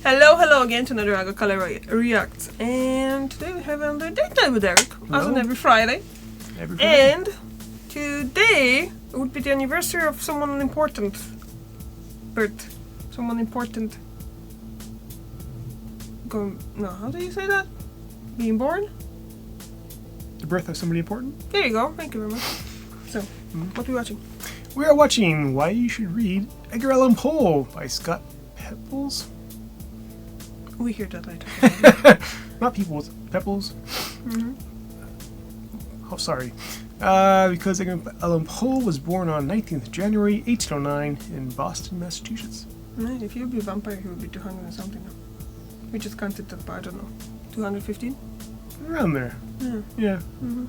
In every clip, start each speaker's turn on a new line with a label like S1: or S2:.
S1: Hello again to another Agile Color React. And today we have another date night with Eric, as on every Friday. And today it would be the anniversary of someone important. Someone important. How do you say that? Being born?
S2: The birth of somebody important?
S1: There you go, thank you very much. So, what are we watching?
S2: We are watching Why You Should Read Edgar Allan Poe by Scott Peeples.
S1: We hear that later.
S2: Not Peeples, Peeples.
S1: Mm-hmm.
S2: Oh, sorry. Because Edgar Allan Poe was born on 19th January 1809 in Boston, Massachusetts.
S1: If he would be a vampire, he would be 200 and something now. We just counted that by, I don't know, 215?
S2: Around there. Yeah.
S1: Mm-hmm.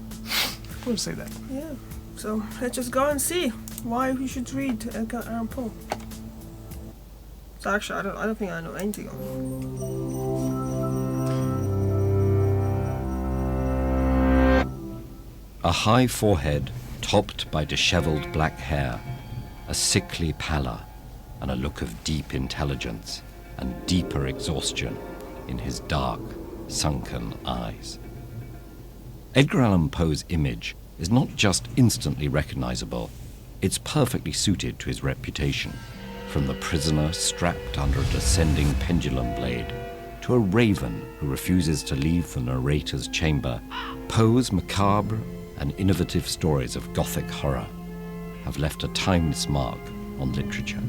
S2: We'll say that.
S1: Yeah. So let's just go and see why we should read Edgar Allan Poe. So actually, I don't think I know anything on it.
S3: A high forehead topped by dishevelled black hair, a sickly pallor, and a look of deep intelligence and deeper exhaustion in his dark, sunken eyes. Edgar Allan Poe's image is not just instantly recognizable, it's perfectly suited to his reputation, from the prisoner strapped under a descending pendulum blade to a raven who refuses to leave the narrator's chamber. Poe's macabre and innovative stories of Gothic horror have left a timeless mark on literature.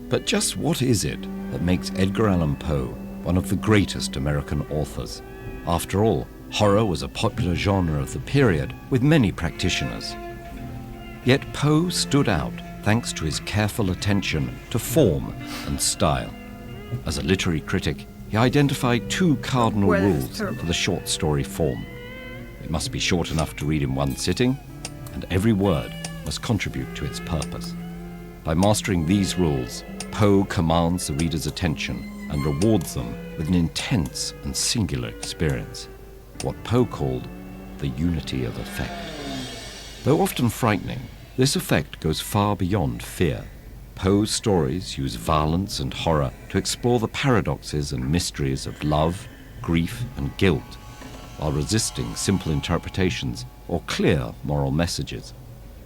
S3: But just what is it that makes Edgar Allan Poe one of the greatest American authors? After all, horror was a popular genre of the period with many practitioners. Yet Poe stood out thanks to his careful attention to form and style. As a literary critic, he identified two cardinal rules for the short story form. It must be short enough to read in one sitting, and every word must contribute to its purpose. By mastering these rules, Poe commands the reader's attention and rewards them with an intense and singular experience, what Poe called the unity of effect. Though often frightening, this effect goes far beyond fear. Poe's stories use violence and horror to explore the paradoxes and mysteries of love, grief, and guilt, while resisting simple interpretations or clear moral messages.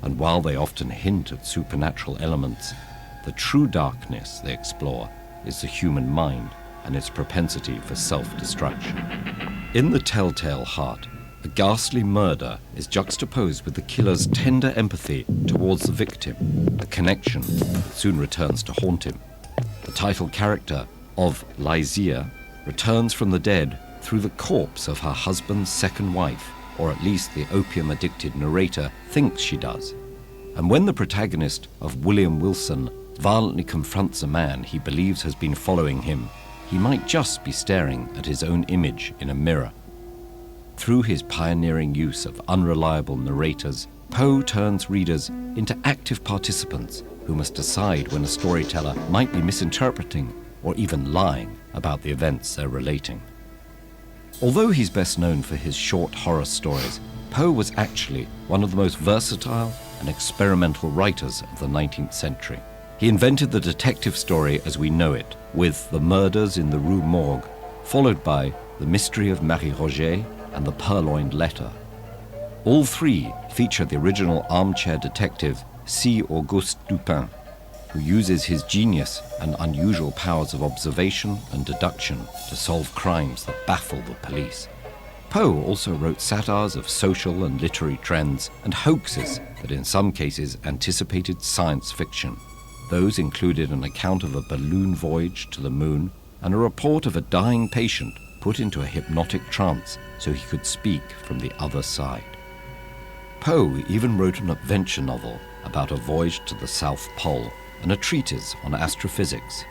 S3: And while they often hint at supernatural elements, the true darkness they explore is the human mind and its propensity for self-destruction. In The Telltale Heart, a ghastly murder is juxtaposed with the killer's tender empathy towards the victim, a connection that soon returns to haunt him. The title character of Lysia returns from the dead through the corpse of her husband's second wife, or at least the opium-addicted narrator thinks she does. And when the protagonist of William Wilson violently confronts a man he believes has been following him, he might just be staring at his own image in a mirror. Through his pioneering use of unreliable narrators, Poe turns readers into active participants who must decide when a storyteller might be misinterpreting or even lying about the events they're relating. Although he's best known for his short horror stories, Poe was actually one of the most versatile and experimental writers of the 19th century. He invented the detective story as we know it, with The Murders in the Rue Morgue, followed by The Mystery of Marie Roget and The Purloined Letter. All three feature the original armchair detective C. Auguste Dupin, who uses his genius and unusual powers of observation and deduction to solve crimes that baffle the police. Poe also wrote satires of social and literary trends and hoaxes that in some cases anticipated science fiction. Those included an account of a balloon voyage to the moon and a report of a dying patient put into a hypnotic trance so he could speak from the other side. Poe even wrote an adventure novel about a voyage to the South Pole and a treatise on astrophysics,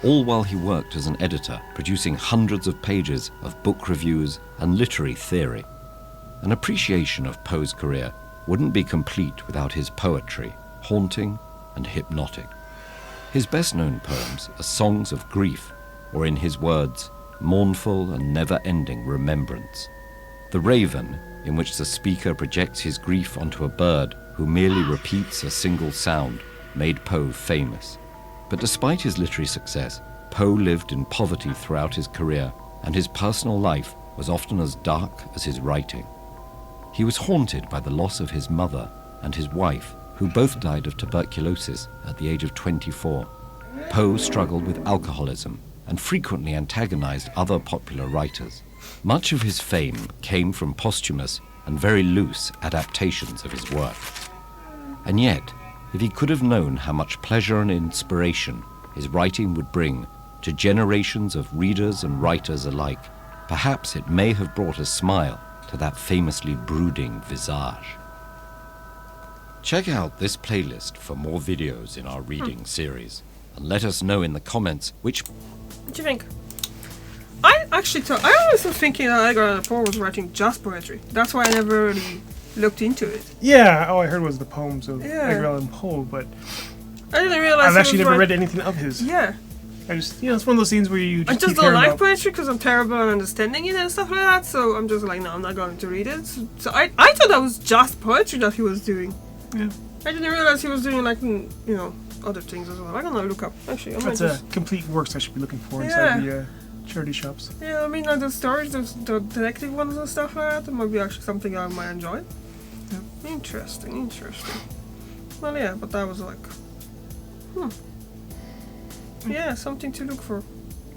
S3: all while he worked as an editor, producing hundreds of pages of book reviews and literary theory. An appreciation of Poe's career wouldn't be complete without his poetry, haunting and hypnotic. His best-known poems are songs of grief, or in his words, mournful and never-ending remembrance. The Raven, in which the speaker projects his grief onto a bird who merely repeats a single sound, made Poe famous. But despite his literary success, Poe lived in poverty throughout his career, and his personal life was often as dark as his writing. He was haunted by the loss of his mother and his wife, who both died of tuberculosis at the age of 24. Poe struggled with alcoholism and frequently antagonized other popular writers. Much of his fame came from posthumous and very loose adaptations of his work. And yet, if he could have known how much pleasure and inspiration his writing would bring to generations of readers and writers alike, perhaps it may have brought a smile to that famously brooding visage. Check out this playlist for more videos in our reading series, and let us know in the comments which...
S1: What do you think? I always was thinking that Edgar Allan Poe was writing just poetry. That's why I never really looked into it.
S2: Yeah, all I heard was the poems of
S1: Yeah.
S2: Edgar Allan Poe, but
S1: I didn't realize
S2: I've
S1: he
S2: actually
S1: was
S2: never
S1: write-
S2: read anything of his.
S1: Yeah.
S2: I just, it's one of those things where you just
S1: I just
S2: keep
S1: don't
S2: hearing
S1: like
S2: about.
S1: poetry because I'm terrible at understanding it and stuff like that, so I'm just like, no, I'm not going to read it. So I thought that was just poetry that he was doing.
S2: Yeah.
S1: I didn't realize he was doing, like, other things as well. I'm gonna look up. Actually, I might
S2: That's
S1: just...
S2: complete works I should be looking for inside the charity shops.
S1: Yeah, I mean, like the stories, the detective ones and stuff like that, it might be actually something I might enjoy.
S2: Yeah.
S1: Interesting. Well, yeah, but that was like... Yeah, something to look for.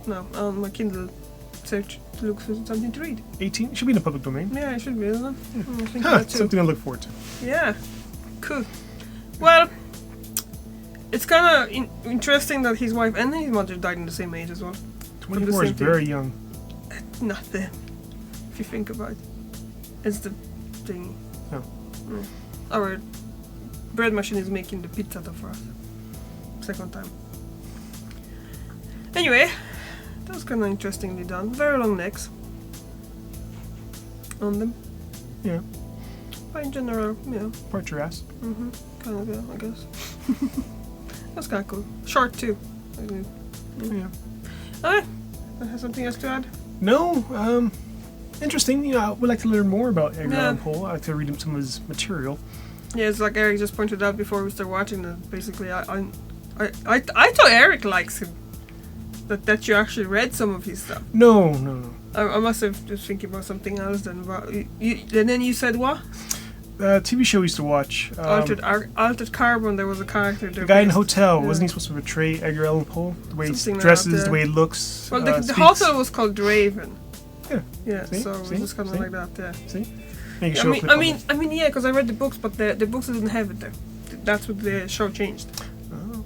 S1: No, on my Kindle search to look for something to read.
S2: 18 should be in the public domain.
S1: Yeah, it should be, isn't it? I think
S2: Huh,
S1: that too.
S2: something to look forward to.
S1: Yeah, cool. Well, it's kind of interesting that his wife and his mother died in the same age as well.
S2: 24 is
S1: same thing.
S2: very young.
S1: Not them, if you think about it. It's the thing.
S2: No.
S1: Our bread machine is making the pizza dough for us. Second time. Anyway, that was kind of interestingly done. Very long necks on them.
S2: Yeah.
S1: But in general,
S2: Part your ass.
S1: kind of, yeah, I guess. That's kind of cool. Short too.
S2: Yeah.
S1: Alright, has something else to add?
S2: No, interesting. I would like to learn more about Edgar
S1: Yeah.
S2: Allan Poe. I like to read some of his material.
S1: Yeah, it's like Eric just pointed out before we started watching that. Basically, I thought Eric likes him. That you actually read some of his stuff.
S2: No.
S1: I must have just thinking about something else then. But and then you said what?
S2: TV show we used to watch.
S1: Altered Carbon. There was a character.
S2: The guy in the hotel,
S1: yeah.
S2: wasn't he supposed to betray Edgar Allan Poe? The way
S1: Something
S2: he
S1: like
S2: dresses,
S1: that, yeah.
S2: the way he looks.
S1: Well, the
S2: speaks.
S1: hotel was called Draven.
S2: Yeah.
S1: Yeah,
S2: See?
S1: so it was
S2: See?
S1: just kind of
S2: See?
S1: like that. Yeah.
S2: See? Make a show clip
S1: I
S2: on
S1: mean,
S2: it.
S1: yeah, because I read the books, but the books didn't have it there. That's what the show changed.
S2: Oh.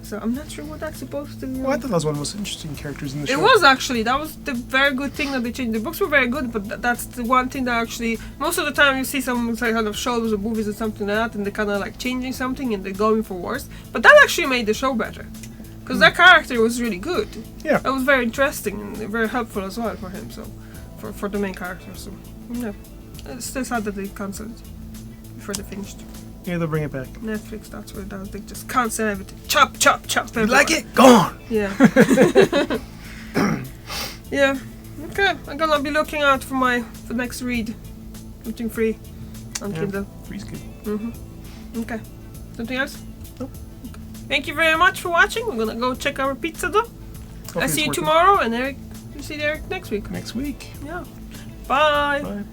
S1: So I'm not sure what that's supposed to.
S2: Well, I thought that was one of the most interesting characters in the show.
S1: It was actually. That was the very good thing that they changed. The books were very good, but that's the one thing that actually... Most of the time you see some kind of shows or movies or something like that, and they're kind of like changing something and they're going for worse. But that actually made the show better. Because that character was really good.
S2: Yeah.
S1: That was very interesting and very helpful as well for him, so... For the main character, so... Yeah. It's still sad that they cancelled it before they finished.
S2: Yeah, they'll bring it back.
S1: Netflix, that's what it does. They just cancel everything. Chop.
S2: You like it? Gone!
S1: Yeah. Yeah. Okay. I'm gonna be looking out for the next read. Something free on Kindle.
S2: Three's good.
S1: Okay. Something else?
S2: Nope.
S1: Okay. Thank you very much for watching. We're gonna go check our pizza dough.
S2: Hopefully
S1: I
S2: it's
S1: see you
S2: working.
S1: tomorrow, and Eric. You see Eric next week.
S2: Next week.
S1: Yeah. Bye.
S2: Bye.